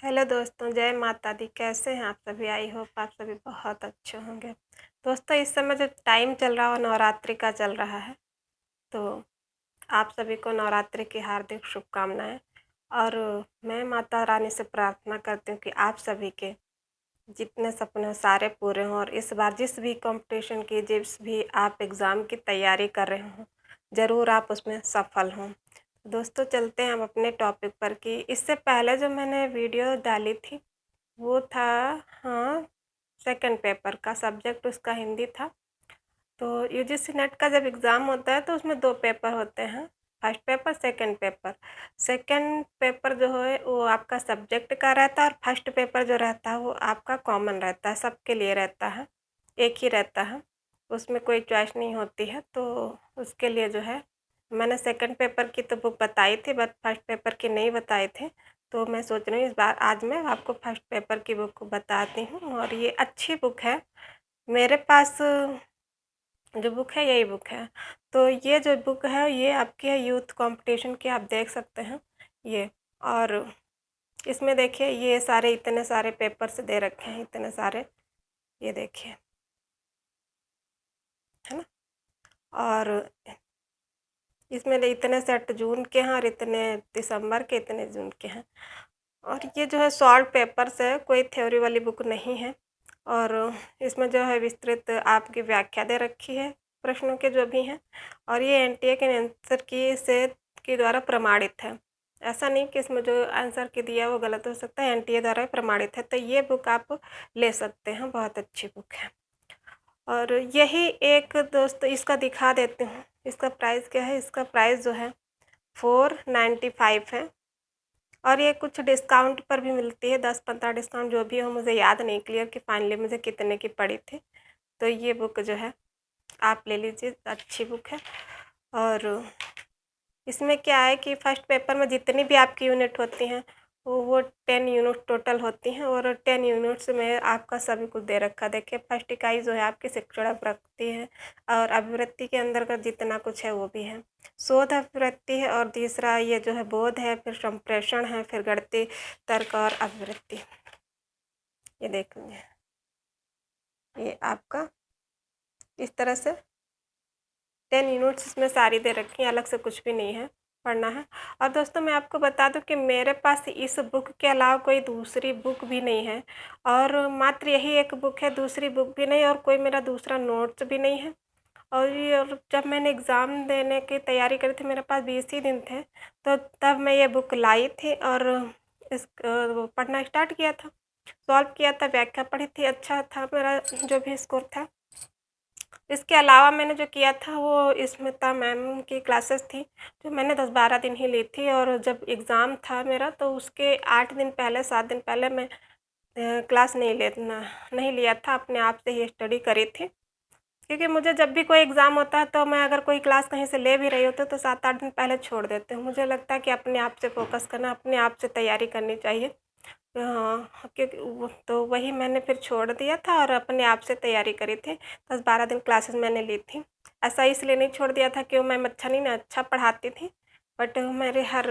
Hello दोस्तों, जय माता दी। कैसे हैं आप सभी? आई होप आप सभी बहुत अच्छे होंगे। दोस्तों, इस समय जो टाइम चल रहा है वो नवरात्रि का चल रहा है, तो आप सभी को नवरात्रि की हार्दिक शुभकामनाएं। और मैं माता रानी से प्रार्थना करती हूँ कि आप सभी के जितने सपने हैं सारे पूरे हों, और इस बार जिस भी कंपटीशन की, जिस भी आप एग्ज़ाम की तैयारी कर रहे हों, ज़रूर आप उसमें सफल हों। दोस्तों, चलते हैं हम अपने टॉपिक पर कि इससे पहले जो मैंने वीडियो डाली थी वो था, हाँ, सेकंड पेपर का सब्जेक्ट उसका हिंदी था। तो यूजीसी नेट का जब एग्ज़ाम होता है तो उसमें 2 पेपर होते हैं, first paper, second paper. Second paper जो है वो आपका सब्जेक्ट का रहता है, और फर्स्ट पेपर जो रहता है वो आपका कॉमन रहता है, सबके लिए रहता है, एक ही रहता है, उसमें कोई चॉइस नहीं होती है। तो उसके लिए जो है मैंने सेकंड पेपर की तो बुक बताई थी, बट फर्स्ट पेपर की नहीं बताए थे। तो मैं सोच रही हूँ इस बार आज मैं आपको फर्स्ट पेपर की बुक बताती हूँ, और ये अच्छी बुक है। मेरे पास जो बुक है यही बुक है। तो ये जो बुक है ये आपकी है यूथ कंपटीशन की, आप देख सकते हैं ये। और इसमें देखिए ये सारे इतने सारे पेपर्स दे रखे हैं, इतने सारे, ये देखिए, है ना। और इसमें इतने सेट जून के हैं, और इतने दिसंबर के, इतने जून के हैं। और ये जो है सॉल्व पेपर्स है, कोई थ्योरी वाली बुक नहीं है। और इसमें जो है विस्तृत आपकी व्याख्या दे रखी है प्रश्नों के जो भी हैं, और ये एनटीए के आंसर की से के द्वारा प्रमाणित है। ऐसा नहीं कि इसमें जो आंसर की दिया है वो गलत हो सकता है, एनटीए द्वारा ही प्रमाणित है। तो ये बुक आप ले सकते हैं, बहुत अच्छी बुक है। और यही एक दोस्त इसका दिखा देती हूँ, इसका प्राइस क्या है। इसका प्राइस जो है 495 है, और ये कुछ डिस्काउंट पर भी मिलती है, 10-15 डिस्काउंट जो भी हो, मुझे याद नहीं क्लियर कि फाइनली मुझे कितने की पड़ी थी। तो ये बुक जो है आप ले लीजिए, अच्छी बुक है। और इसमें क्या है कि फर्स्ट पेपर में जितनी भी आपकी यूनिट होती हैं वो 10 यूनिट टोटल होती हैं, और 10 यूनिट्स में आपका सभी कुछ दे रखा है। देखिए, फर्स्ट इकाई जो है आपकी शिक्षण अभिवृत्ति है, और अभिवृत्ति के अंदर का जितना कुछ है वो भी है। शोध अभिवृत्ति है, और तीसरा ये जो है बोध है, फिर संप्रेषण है, फिर गणितीय तर्क और अभिवृत्ति। ये देखेंगे, ये आपका इस तरह से 10 यूनिट्स इसमें सारी दे रखी हैं, अलग से कुछ भी नहीं है, पढ़ना है। और दोस्तों, मैं आपको बता दूं कि मेरे पास इस बुक के अलावा कोई दूसरी बुक भी नहीं है, और मात्र यही एक बुक है, दूसरी बुक भी नहीं, और कोई मेरा दूसरा नोट्स भी नहीं है। और जब मैंने एग्ज़ाम देने की तैयारी करी थी, मेरे पास 20 ही दिन थे, तो तब मैं ये बुक लाई थी, और वो पढ़ना स्टार्ट किया था, सॉल्व किया था, व्याख्या पढ़ी थी, अच्छा था मेरा जो भी स्कोर था। इसके अलावा मैंने जो किया था वो स्मिता मैम की क्लासेस थी, जो मैंने 10-12 दिन ही ली थी। और जब एग्ज़ाम था मेरा तो उसके 8 दिन पहले, 7 दिन पहले मैं क्लास नहीं लिया था, अपने आप से ही स्टडी करी थी। क्योंकि मुझे जब भी कोई एग्ज़ाम होता है तो मैं अगर कोई क्लास कहीं से ले भी रही होती हूँ तो 7-8 दिन पहले छोड़ देती हूँ। मुझे लगता है कि अपने आप से फ़ोकस करना, अपने आप से तैयारी करनी चाहिए। हाँ, क्योंकि वो तो वही मैंने फिर छोड़ दिया था और अपने आप से तैयारी करी थी। 10-12 दिन क्लासेस मैंने ली थी। ऐसा इसलिए नहीं छोड़ दिया था कि वो मैम अच्छा नहीं ना, अच्छा पढ़ाती थी। बट मेरे हर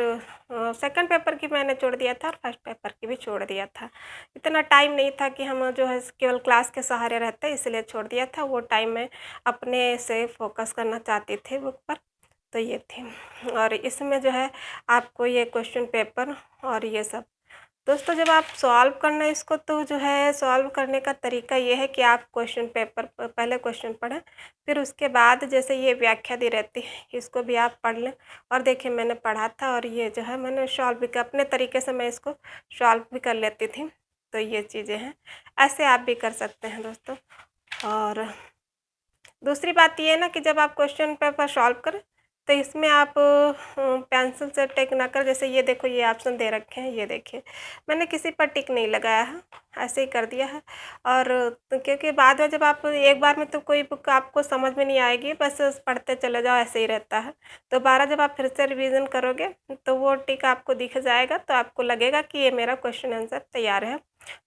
सेकंड पेपर की मैंने छोड़ दिया था, और फर्स्ट पेपर की भी छोड़ दिया था। इतना टाइम नहीं था कि हम जो है केवल क्लास के सहारे रहते, इसलिए छोड़ दिया था। वो टाइम मैं अपने से फ़ोकस करना चाहती थी बुक पर, तो ये थी। और इसमें जो है आपको ये क्वेश्चन पेपर और ये सब, दोस्तों, जब आप सॉल्व करना इसको तो जो है सॉल्व करने का तरीका ये है कि आप क्वेश्चन पेपर पहले क्वेश्चन पढ़ें, फिर उसके बाद जैसे ये व्याख्या दी रहती है इसको भी आप पढ़ लें। और देखिए, मैंने पढ़ा था, और ये जो है मैंने सॉल्व भी किया अपने तरीके से, मैं इसको सॉल्व भी कर लेती थी। तो ये चीज़ें हैं, ऐसे आप भी कर सकते हैं दोस्तों। और दूसरी बात ये है ना कि जब आप क्वेश्चन पेपर सॉल्व करें तो इसमें आप पेंसिल से टिक ना कर, जैसे ये देखो ये ऑप्शन दे रखे हैं, ये देखिए मैंने किसी पर टिक नहीं लगाया है, ऐसे ही कर दिया है। और तो क्योंकि बाद में जब आप एक बार में तो कोई बुक आपको समझ में नहीं आएगी, बस पढ़ते चले जाओ, ऐसे ही रहता है। दोबारा जब आप फिर से रिवीज़न करोगे तो वो टिक आपको दिख जाएगा, तो आपको लगेगा कि ये मेरा क्वेश्चन आंसर तैयार है।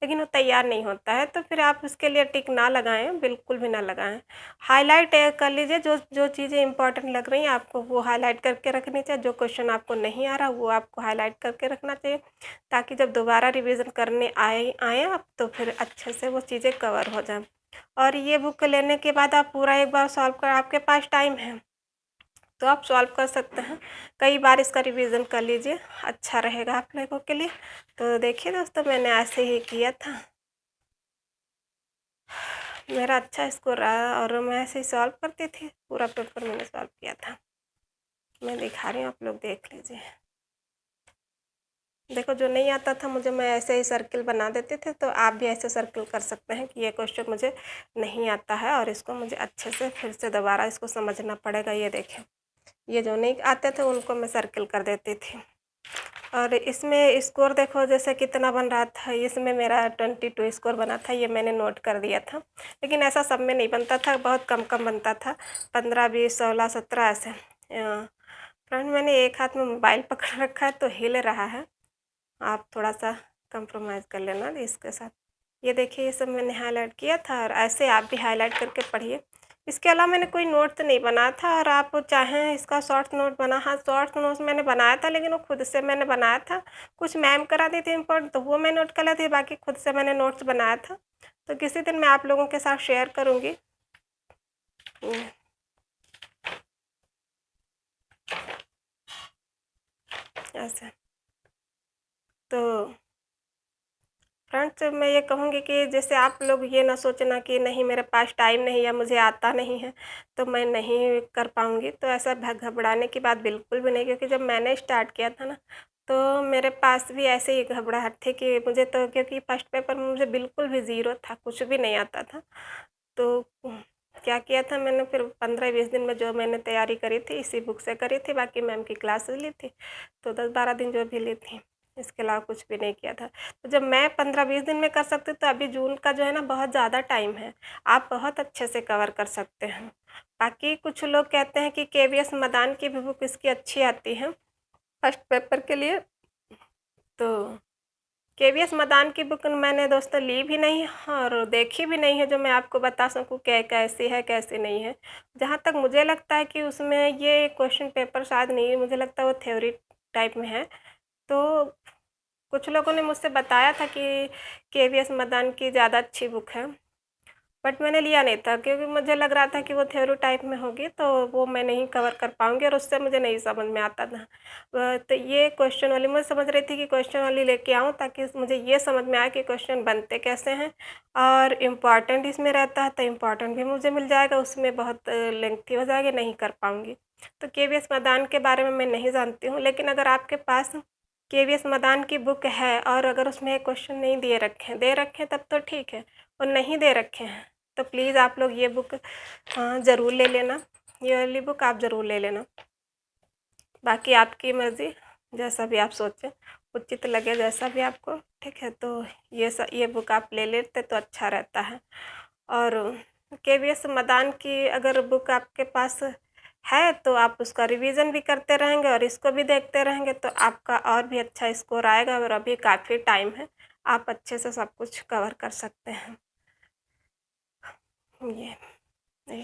लेकिन वो तैयार नहीं होता है, तो फिर आप उसके लिए टिक ना लगाएँ, बिल्कुल भी ना लगाएँ। हाइलाइट कर लीजिए, जो जो चीज़ें इम्पोर्टेंट लग रही हैं आपको वो हाइलाइट करके रखनी चाहिए। जो क्वेश्चन आपको नहीं आ रहा वो आपको हाइलाइट करके रखना चाहिए, ताकि जब दोबारा रिवीज़न करने आएँ आप, तो फिर अच्छे से वो चीज़ें कवर हो जाएँ। और ये बुक लेने के बाद आप पूरा एक बार सॉल्व कर, आपके पास टाइम है तो आप सॉल्व कर सकते हैं। कई बार इसका रिवीज़न कर लीजिए, अच्छा रहेगा आप लोगों के लिए। तो देखिए दोस्तों, मैंने ऐसे ही किया था, मेरा अच्छा स्कोर रहा और मैं ऐसे ही सॉल्व करती थी। पूरा पेपर मैंने सॉल्व किया था। मैं दिखा रही हूँ, आप लोग देख लीजिए। देखो, जो नहीं आता था मुझे, मैं ऐसे ही सर्किल बना देते थे, तो आप भी ऐसे सर्किल कर सकते हैं कि ये क्वेश्चन मुझे नहीं आता है और इसको मुझे अच्छे से फिर से दोबारा इसको समझना पड़ेगा। ये देखें, ये जो नहीं आते थे उनको मैं सर्किल कर देती थी। और इसमें स्कोर देखो जैसे कितना बन रहा था, इसमें मेरा 22 स्कोर बना था, ये मैंने नोट कर दिया था। लेकिन ऐसा सब में नहीं बनता था, बहुत कम कम बनता था, 15, 20, 16, 17 ऐसे। फ्रेंड, मैंने एक हाथ में मोबाइल पकड़ रखा है तो हिल रहा है, आप थोड़ा-सा कंप्रोमाइज़ कर लेना इसके साथ। ये देखिए, ये सब मैंने हाइलाइट किया था और ऐसे आप भी हाइलाइट करके पढ़िए। इसके अलावा मैंने कोई नोट तो नहीं बनाया था, और आप चाहें इसका शॉर्ट नोट बना, हाँ, शॉर्ट नोट्स मैंने बनाया था, लेकिन वो खुद से मैंने बनाया था। कुछ मैम करा दी थी इम्पोर्टेंट, तो वो मैं नोट कर लेती थी, बाकी खुद से मैंने नोट्स बनाया था। तो किसी दिन मैं आप लोगों के साथ शेयर करूँगी। ऐसे तो फ्रेंड्स, मैं ये कहूँगी कि जैसे आप लोग ये ना सोचना कि नहीं मेरे पास टाइम नहीं है, मुझे आता नहीं है, तो मैं नहीं कर पाऊँगी। तो ऐसा घबराने की बात बिल्कुल भी नहीं, क्योंकि जब मैंने स्टार्ट किया था ना, तो मेरे पास भी ऐसे ही घबराहट थी कि मुझे तो, क्योंकि फर्स्ट पेपर में मुझे बिल्कुल भी ज़ीरो था, कुछ भी नहीं आता था। तो क्या किया था मैंने, फिर 15-20 दिन में जो मैंने तैयारी करी थी, इसी बुक से करी थी, बाकी मैम की क्लासेस ली थी, तो 10-12 दिन जो भी ली थी, इसके अलावा कुछ भी नहीं किया था। तो जब मैं 15-20 दिन में कर सकती हूँ, तो अभी जून का जो है ना बहुत ज़्यादा टाइम है, आप बहुत अच्छे से कवर कर सकते हैं। बाकी कुछ लोग कहते हैं कि केवीएस मदान की भी बुक इसकी अच्छी आती है फर्स्ट पेपर के लिए। तो केवीएस मदान की बुक मैंने दोस्तों ली भी नहीं है और देखी भी नहीं है, जो मैं आपको बता सकूँ कैसी है कैसी नहीं है। जहाँ तक मुझे लगता है कि उसमें ये क्वेश्चन पेपर शायद नहीं है, मुझे लगता है वो थ्योरी टाइप में है। तो कुछ लोगों ने मुझसे बताया था कि केवीएस मदान की ज़्यादा अच्छी बुक है, बट मैंने लिया नहीं था, क्योंकि मुझे लग रहा था कि वो थ्योरी टाइप में होगी, तो वो मैं नहीं कवर कर पाऊँगी और उससे मुझे नहीं समझ में आता था। तो ये क्वेश्चन वाली मैं समझ रही थी कि क्वेश्चन वाली लेके आऊँ, ताकि मुझे ये समझ में आए कि क्वेश्चन बनते कैसे हैं और इम्पॉर्टेंट इसमें रहता है, तो इम्पॉर्टेंट भी मुझे मिल जाएगा, उसमें बहुत लेंथी हो जाएगी, नहीं कर पाऊँगी। तो केवीएस मदान के बारे में मैं नहीं जानती हूँ, लेकिन अगर आपके पास केवीएस मदान की बुक है और अगर उसमें क्वेश्चन नहीं दे रखे हैं तब तो ठीक है, और नहीं दे रखे हैं तो प्लीज़ आप लोग ये बुक ज़रूर ले लेना, ये वाली बुक आप ज़रूर ले लेना। बाकी आपकी मर्ज़ी, जैसा भी आप सोचें, उचित लगे जैसा भी आपको, ठीक है। तो ये बुक आप ले लेते तो अच्छा रहता है। और केवीएस मदान की अगर बुक आपके पास है तो आप उसका रिवीज़न भी करते रहेंगे और इसको भी देखते रहेंगे, तो आपका और भी अच्छा स्कोर आएगा, और अभी काफ़ी टाइम है, आप अच्छे से सब कुछ कवर कर सकते हैं। ये ये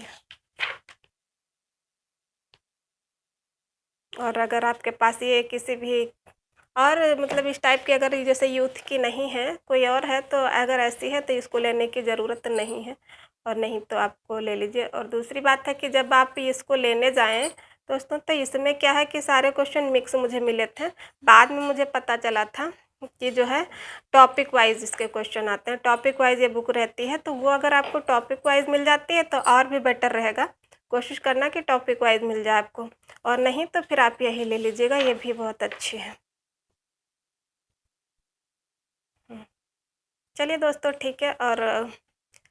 और अगर आपके पास ये किसी भी और मतलब इस टाइप की अगर जैसे यूथ की नहीं है, कोई और है, तो अगर ऐसी है तो इसको लेने की ज़रूरत नहीं है, और नहीं तो आपको ले लीजिए। और दूसरी बात है कि जब आप इसको लेने जाएँ दोस्तों, तो इसमें क्या है कि सारे क्वेश्चन मिक्स मुझे मिले थे। बाद में मुझे पता चला था कि जो है टॉपिक वाइज़ इसके क्वेश्चन आते हैं, टॉपिक वाइज़ ये बुक रहती है, तो वो अगर आपको टॉपिक वाइज़ मिल जाती है तो और भी बेटर रहेगा। कोशिश करना कि टॉपिक वाइज़ मिल जाए आपको, और नहीं तो फिर आप यही ले लीजिएगा, ये भी बहुत अच्छी है। हुँ। चलिए दोस्तों, ठीक है, और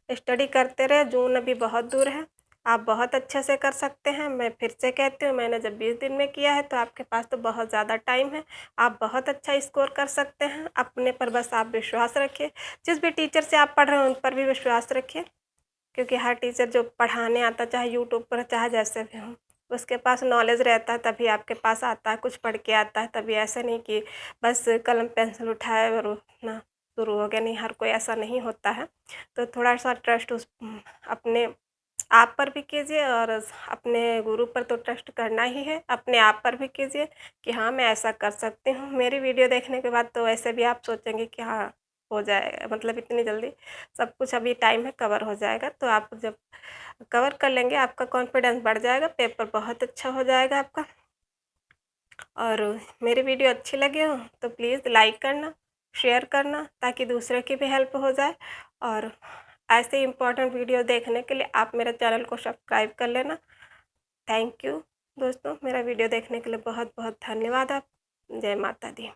स्टडी करते रहे, जून अभी बहुत दूर है, आप बहुत अच्छे से कर सकते हैं। मैं फिर से कहती हूँ, मैंने जब 20 दिन में किया है तो आपके पास तो बहुत ज़्यादा टाइम है। आप बहुत अच्छा स्कोर कर सकते हैं। अपने पर बस आप विश्वास रखिए। जिस भी टीचर से आप पढ़ रहे हैं उन पर भी विश्वास रखिए, क्योंकि हर टीचर जो पढ़ाने आता, चाहे यूट्यूब पर, चाहे जैसे भी हो, उसके पास नॉलेज रहता है तभी आपके पास आता है, कुछ पढ़ के आता है तभी। ऐसा नहीं कि बस कलम पेंसिल उठाए और ना शुरू हो गया, नहीं, हर कोई ऐसा नहीं होता है। तो थोड़ा-सा ट्रस्ट अपने आप पर भी कीजिए, और अपने गुरु पर तो ट्रस्ट करना ही है, अपने आप पर भी कीजिए कि हाँ, मैं ऐसा कर सकती हूँ। मेरी वीडियो देखने के बाद तो वैसे भी आप सोचेंगे कि हाँ, हो जाएगा, मतलब इतनी जल्दी सब कुछ, अभी टाइम है, कवर हो जाएगा। तो आप जब कवर कर लेंगे, आपका कॉन्फिडेंस बढ़ जाएगा, पेपर बहुत अच्छा हो जाएगा आपका। और मेरी वीडियो अच्छी लगी हो तो प्लीज़ लाइक करना, शेयर करना, ताकि दूसरे की भी हेल्प हो जाए। और ऐसे इम्पोर्टेंट वीडियो देखने के लिए आप मेरे चैनल को सब्सक्राइब कर लेना। थैंक यू दोस्तों, मेरा वीडियो देखने के लिए बहुत बहुत धन्यवाद। आप जय माता दी।